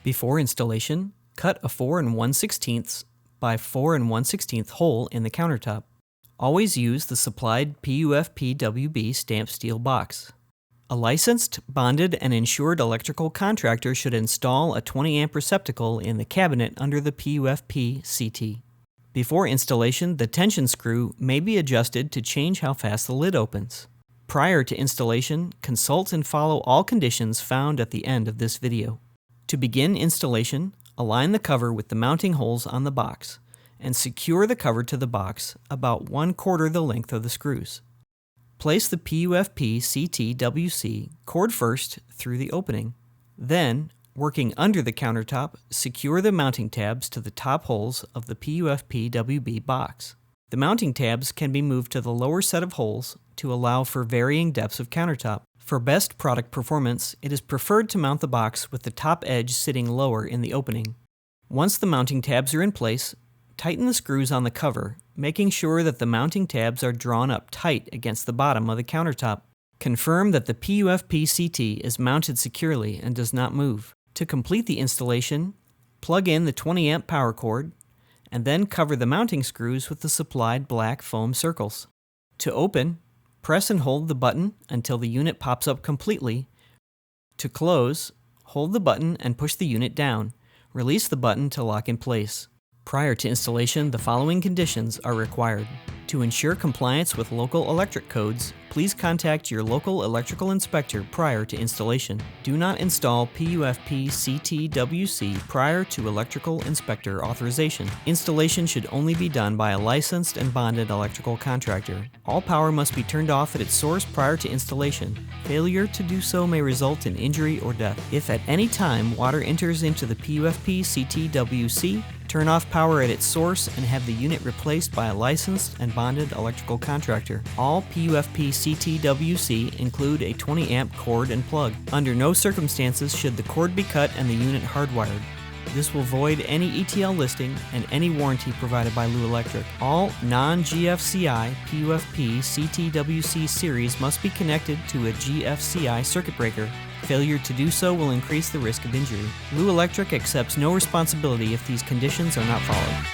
Before installation, cut a 4 1/16 by 4 1/16 hole in the countertop. Always use the supplied PUFP-WB stamped steel box. A licensed, bonded, and insured electrical contractor should install a 20 amp receptacle in the cabinet under the PUFP-CT. Before installation, the tension screw may be adjusted to change how fast the lid opens. Prior to installation, consult and follow all conditions found at the end of this video. To begin installation, align the cover with the mounting holes on the box and secure the cover to the box about 1/4 the length of the screws. Place the PUFP-CT-WC cord first through the opening. Then, working under the countertop, secure the mounting tabs to the top holes of the PUFP-WB box. The mounting tabs can be moved to the lower set of holes to allow for varying depths of countertop. For best product performance, it is preferred to mount the box with the top edge sitting lower in the opening. Once the mounting tabs are in place, tighten the screws on the cover, making sure that the mounting tabs are drawn up tight against the bottom of the countertop. Confirm that the PUFP-CT is mounted securely and does not move. To complete the installation, plug in the 20 amp power cord, and then cover the mounting screws with the supplied black foam circles. To open, press and hold the button until the unit pops up completely. To close, hold the button and push the unit down. Release the button to lock in place. Prior to installation, the following conditions are required. To ensure compliance with local electric codes, please contact your local electrical inspector prior to installation. Do not install PUFP-CT-WC prior to electrical inspector authorization. Installation should only be done by a licensed and bonded electrical contractor. All power must be turned off at its source prior to installation. Failure to do so may result in injury or death. If at any time water enters into the PUFP-CT-WC, turn off power at its source and have the unit replaced by a licensed and bonded electrical contractor. All PUFP-CT-WC include a 20 amp cord and plug. Under no circumstances should the cord be cut and the unit hardwired. This will void any ETL listing and any warranty provided by Lew Electric. All non GFCI PUFP-CT-WC series must be connected to a GFCI circuit breaker. Failure to do so will increase the risk of injury. Lew Electric accepts no responsibility if these conditions are not followed.